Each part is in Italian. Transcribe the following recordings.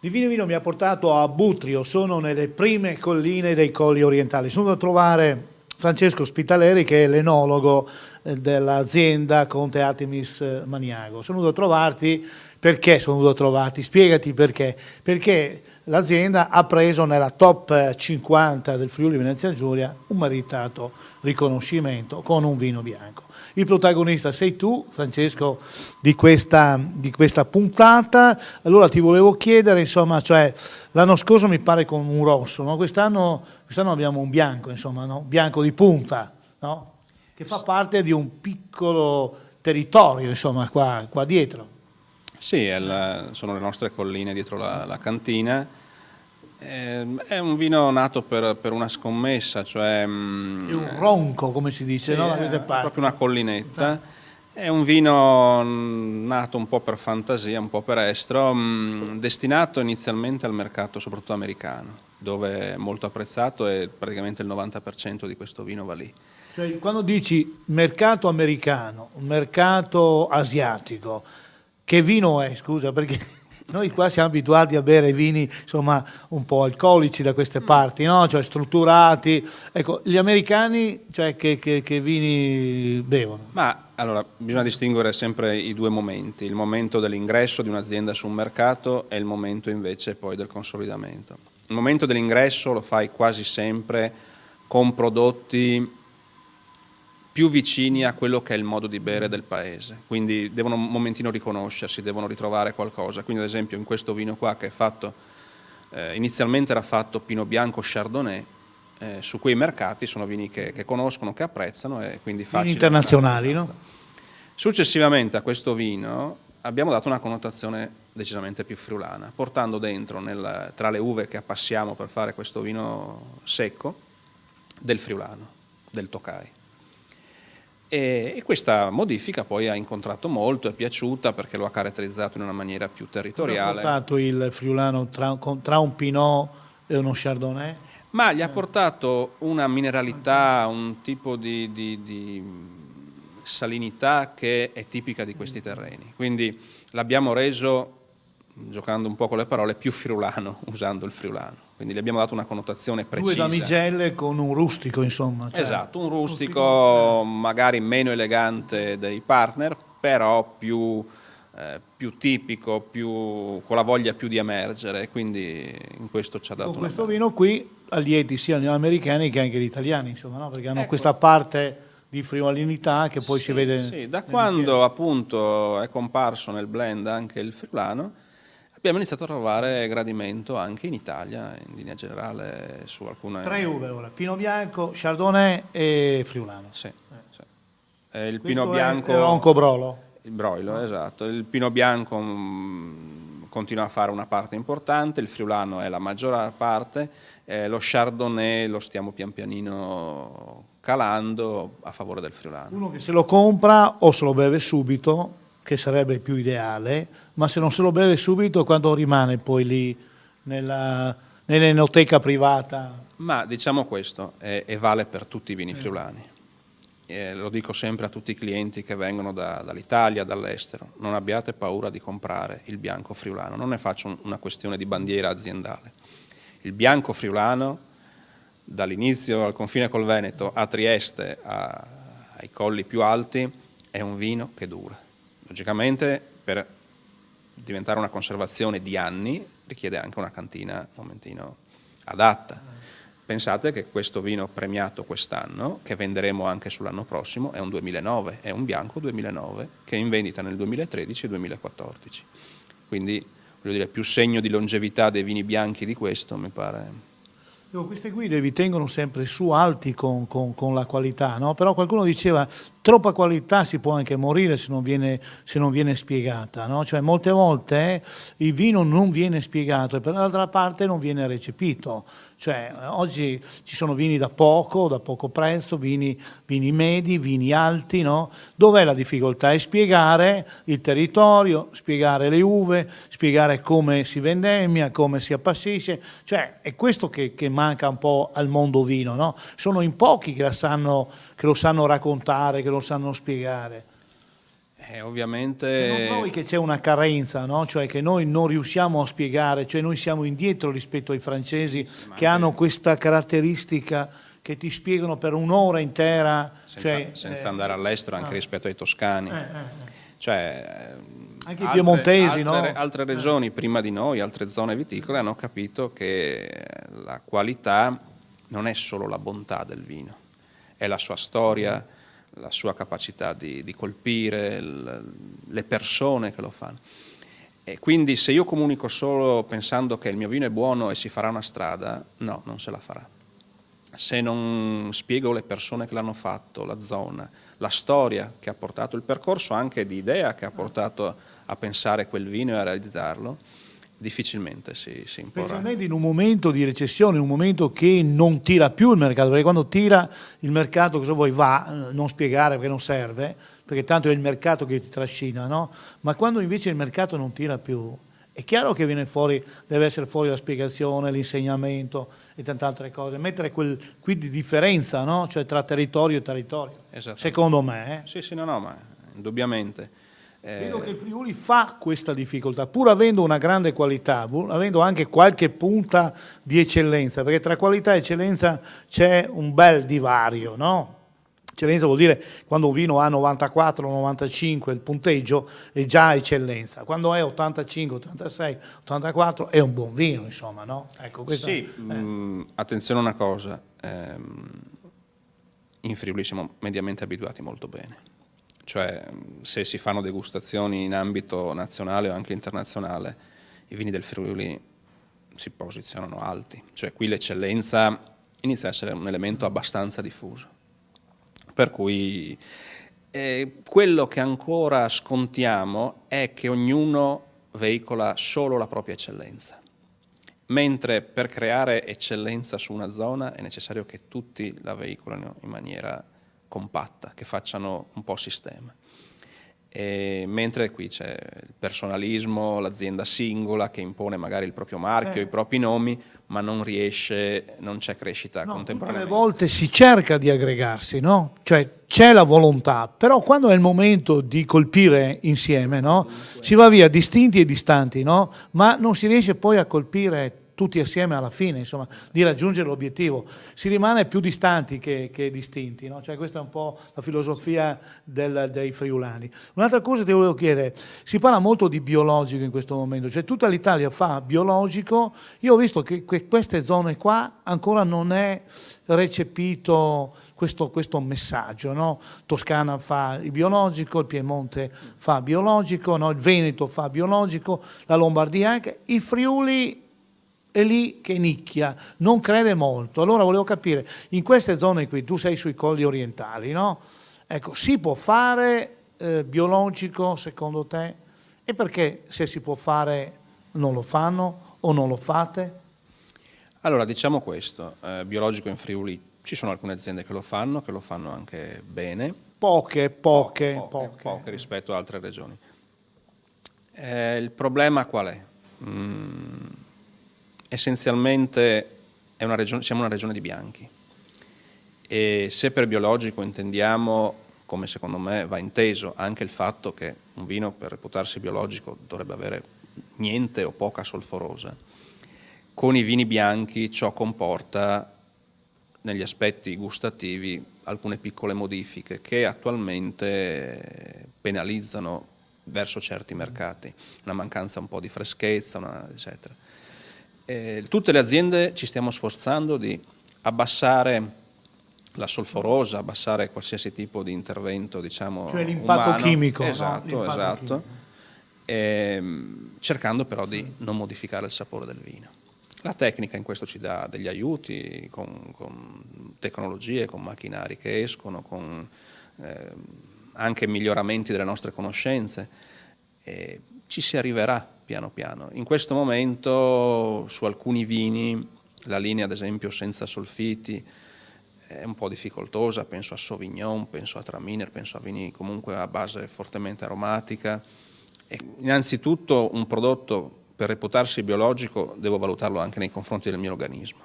Di Vino Vino mi ha portato a Butrio, sono nelle prime colline dei Colli Orientali. Sono andato a trovare Francesco Spitaleri, che è l'enologo dell'azienda Conte Artemis Maniago. Sono venuto a trovarti. Perché sono venuto a trovarti? Spiegati perché. Perché l'azienda ha preso nella top 50 del Friuli Venezia Giulia un meritato riconoscimento con un vino bianco. Il protagonista sei tu, Francesco, di questa puntata. Allora ti volevo chiedere, insomma, cioè l'anno scorso mi pare con un rosso, no? Quest'anno abbiamo un bianco, insomma, no? Bianco di punta, no? Che fa parte di un piccolo territorio, insomma, qua dietro. Sì, sono le nostre colline dietro la cantina. È un vino nato per una scommessa, cioè... È un ronco, come si dice, sì, no? Da queste parti. Proprio una collinetta. È un vino nato un po' per fantasia, un po' per estro, destinato inizialmente al mercato soprattutto americano, dove è molto apprezzato e praticamente il 90% di questo vino va lì. Cioè, quando dici mercato americano, mercato asiatico, che vino è, scusa, perché noi qua siamo abituati a bere vini, insomma, un po' alcolici da queste parti, no? Cioè strutturati. Ecco, gli americani, cioè, che vini bevono? Ma allora, bisogna distinguere sempre i due momenti, il momento dell'ingresso di un'azienda su un mercato e il momento invece poi del consolidamento. Il momento dell'ingresso lo fai quasi sempre con prodotti più vicini a quello che è il modo di bere del paese, quindi devono un momentino riconoscersi, devono ritrovare qualcosa. Quindi ad esempio in questo vino qua che è fatto, inizialmente era fatto Pinot Bianco Chardonnay, su quei mercati sono vini che conoscono, che apprezzano e quindi facili. Vini internazionali, no? Successivamente a questo vino abbiamo dato una connotazione decisamente più friulana, portando dentro tra le uve che appassiamo per fare questo vino secco del friulano, del Tokai. E questa modifica poi ha incontrato molto, è piaciuta perché lo ha caratterizzato in una maniera più territoriale. Ha portato il friulano tra un Pinot e uno Chardonnay? Ma gli ha portato una mineralità, un tipo di salinità che è tipica di questi terreni. Quindi l'abbiamo reso, giocando un po' con le parole, più friulano, usando il friulano. Quindi gli abbiamo dato una connotazione precisa. Due damigelle con un rustico, insomma. Cioè, esatto, un rustico magari meno elegante dei partner, però più tipico, con la voglia più di emergere, quindi in questo ci ha dato con questo vino qui allieti sia gli americani che anche gli italiani, insomma, no? Perché hanno questa parte di friulinità che poi si vede. Sì, da quando appunto è comparso nel blend anche il friulano, abbiamo iniziato a trovare gradimento anche in Italia, in linea generale su alcune... 3 uve ora, Pinot Bianco, Chardonnay e friulano. Sì, sì. Il Pinot Bianco... È Ronco Brolo. Il broilo, esatto. Il Pinot Bianco continua a fare una parte importante, il friulano è la maggior parte, lo Chardonnay lo stiamo pian pianino calando a favore del friulano. Uno che se lo compra o se lo beve subito, che sarebbe più ideale, ma se non se lo beve subito, quando rimane poi lì nell'enoteca privata? Ma diciamo questo, e vale per tutti i vini friulani. Lo dico sempre a tutti i clienti che vengono dall'Italia, dall'estero, non abbiate paura di comprare il bianco friulano, non ne faccio una questione di bandiera aziendale. Il bianco friulano, dall'inizio al confine col Veneto, a Trieste, ai colli più alti, è un vino che dura. Logicamente per diventare una conservazione di anni richiede anche una cantina un momentino adatta. Pensate che questo vino premiato quest'anno, che venderemo anche sull'anno prossimo, è un 2009, è un bianco 2009 che è in vendita nel 2013 e 2014. Quindi, voglio dire, più segno di longevità dei vini bianchi di questo, mi pare. Queste guide vi tengono sempre su alti con la qualità, no? Però qualcuno diceva troppa qualità si può anche morire se non viene spiegata, no? Cioè molte volte il vino non viene spiegato e per l'altra parte non viene recepito. Cioè oggi ci sono vini da poco prezzo, vini medi, vini alti, no? Dov'è la difficoltà? È spiegare il territorio, spiegare le uve, spiegare come si vendemmia, come si appassisce, cioè è questo che manca un po' al mondo vino, no? Sono in pochi che lo sanno raccontare, che lo sanno spiegare. Ovviamente... Non trovi che c'è una carenza, no? Cioè che noi non riusciamo a spiegare, cioè noi siamo indietro rispetto ai francesi che hanno questa caratteristica che ti spiegano per un'ora intera. Senza andare all'estero, anche rispetto ai toscani. Cioè, anche i piemontesi, no? Altre regioni prima di noi, altre zone viticole, hanno capito che la qualità non è solo la bontà del vino, è la sua storia, la sua capacità di colpire le persone che lo fanno. E quindi se io comunico solo pensando che il mio vino è buono e si farà una strada, no, non se la farà. Se non spiego le persone che l'hanno fatto, la zona, la storia che ha portato, il percorso anche di idea che ha portato a pensare quel vino e a realizzarlo, difficilmente si imporrà. Specialmente in un momento di recessione, in un momento che non tira più il mercato, perché quando tira il mercato, cosa vuoi, va, non spiegare perché non serve, perché tanto è il mercato che ti trascina, no? Ma quando invece il mercato non tira più, è chiaro che viene fuori, deve essere fuori la spiegazione, l'insegnamento e tante altre cose, mettere quel qui di differenza, no? Cioè tra territorio e territorio, secondo me. Sì, no, ma indubbiamente. Vedo che il Friuli fa questa difficoltà, pur avendo una grande qualità, pur avendo anche qualche punta di eccellenza, perché tra qualità e eccellenza c'è un bel divario, no? Eccellenza vuol dire quando un vino ha 94, 95 il punteggio è già eccellenza, quando è 85, 86, 84 è un buon vino, insomma, no? Ecco, sì, attenzione a una cosa, in Friuli siamo mediamente abituati molto bene. Cioè, se si fanno degustazioni in ambito nazionale o anche internazionale, i vini del Friuli si posizionano alti. Cioè, qui l'eccellenza inizia a essere un elemento abbastanza diffuso. Per cui quello che ancora scontiamo è che ognuno veicola solo la propria eccellenza. Mentre per creare eccellenza su una zona è necessario che tutti la veicolino in maniera compatta, che facciano un po' sistema. Mentre qui c'è il personalismo, l'azienda singola che impone magari il proprio marchio, i propri nomi, ma non c'è crescita contemporaneamente. Tutte le volte si cerca di aggregarsi, no? Cioè c'è la volontà, però quando è il momento di colpire insieme, no? Si va via distinti e distanti, no? Ma non si riesce poi a colpire tutti assieme alla fine, insomma, di raggiungere l'obiettivo. Si rimane più distanti che distinti, no? Cioè questa è un po' la filosofia dei friulani. Un'altra cosa ti volevo chiedere, si parla molto di biologico in questo momento, cioè tutta l'Italia fa biologico, io ho visto che queste zone qua ancora non è recepito questo messaggio, no? Toscana fa il biologico, il Piemonte fa biologico, no? Il Veneto fa biologico, la Lombardia anche, il Friuli è lì che nicchia, non crede molto. Allora volevo capire, in queste zone qui, tu sei sui colli orientali, no? Ecco, si può fare biologico secondo te? E perché se si può fare non lo fanno o non lo fate? Allora, diciamo questo, biologico in Friuli ci sono alcune aziende che lo fanno anche bene. Poche rispetto ad altre regioni. Il problema qual è? Essenzialmente siamo una regione di bianchi e se per biologico intendiamo, come secondo me va inteso, anche il fatto che un vino per reputarsi biologico dovrebbe avere niente o poca solforosa, con i vini bianchi ciò comporta negli aspetti gustativi alcune piccole modifiche che attualmente penalizzano verso certi mercati, una mancanza un po' di freschezza, eccetera. Tutte le aziende ci stiamo sforzando di abbassare la solforosa, abbassare qualsiasi tipo di intervento, diciamo, cioè l'impatto umano. chimico. Esatto. Cercando però di non modificare il sapore del vino. La tecnica in questo ci dà degli aiuti con tecnologie, con macchinari che escono, con anche miglioramenti delle nostre conoscenze. Ci si arriverà piano piano. In questo momento su alcuni vini la linea ad esempio senza solfiti è un po' difficoltosa, penso a Sauvignon, penso a Traminer, penso a vini comunque a base fortemente aromatica. E innanzitutto un prodotto per reputarsi biologico devo valutarlo anche nei confronti del mio organismo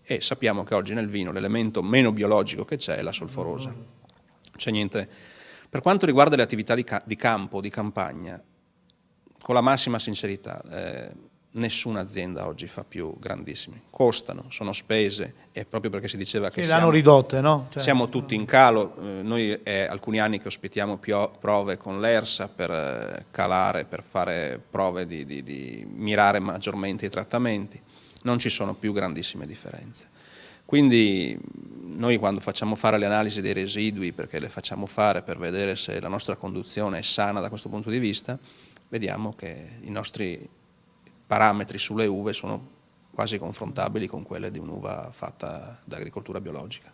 e sappiamo che oggi nel vino l'elemento meno biologico che c'è è la solforosa. C'è niente Per quanto riguarda le attività di campo, di campagna, con la massima sincerità, nessuna azienda oggi fa più grandissimi. Costano, sono spese, e proprio perché si diceva che le hanno ridotte, no? Cioè, siamo tutti in calo. Noi è alcuni anni che ospitiamo prove con l'ERSA per calare, per fare prove di mirare maggiormente i trattamenti. Non ci sono più grandissime differenze. Quindi noi, quando facciamo fare le analisi dei residui, perché le facciamo fare per vedere se la nostra conduzione è sana da questo punto di vista, vediamo che i nostri parametri sulle uve sono quasi confrontabili con quelle di un'uva fatta da agricoltura biologica.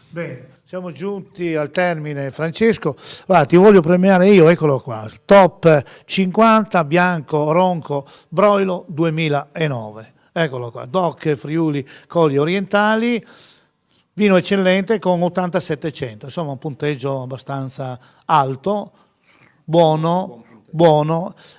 Bene, siamo giunti al termine, Francesco. Guarda, ti voglio premiare io, eccolo qua, top 50 bianco ronco broilo 2009. Eccolo qua, DOC Friuli Colli Orientali, vino eccellente con 8700, insomma un punteggio abbastanza alto, buono.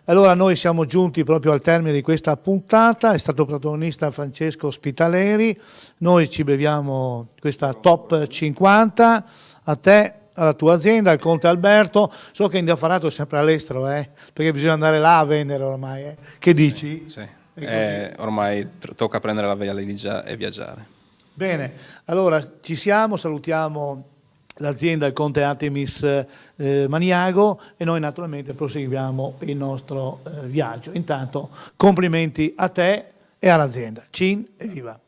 Allora noi siamo giunti proprio al termine di questa puntata, è stato protagonista Francesco Spitaleri, noi ci beviamo questa top 50, a te, alla tua azienda, al Conte Alberto. So che Indafarato è sempre all'estero, perché bisogna andare là a vendere ormai, che dici? Sì. Ormai tocca prendere la valigia e viaggiare. Bene, allora ci siamo, salutiamo l'azienda il Conte Artemis Maniago e noi naturalmente proseguiamo il nostro viaggio. Intanto complimenti a te e all'azienda. Cin e viva!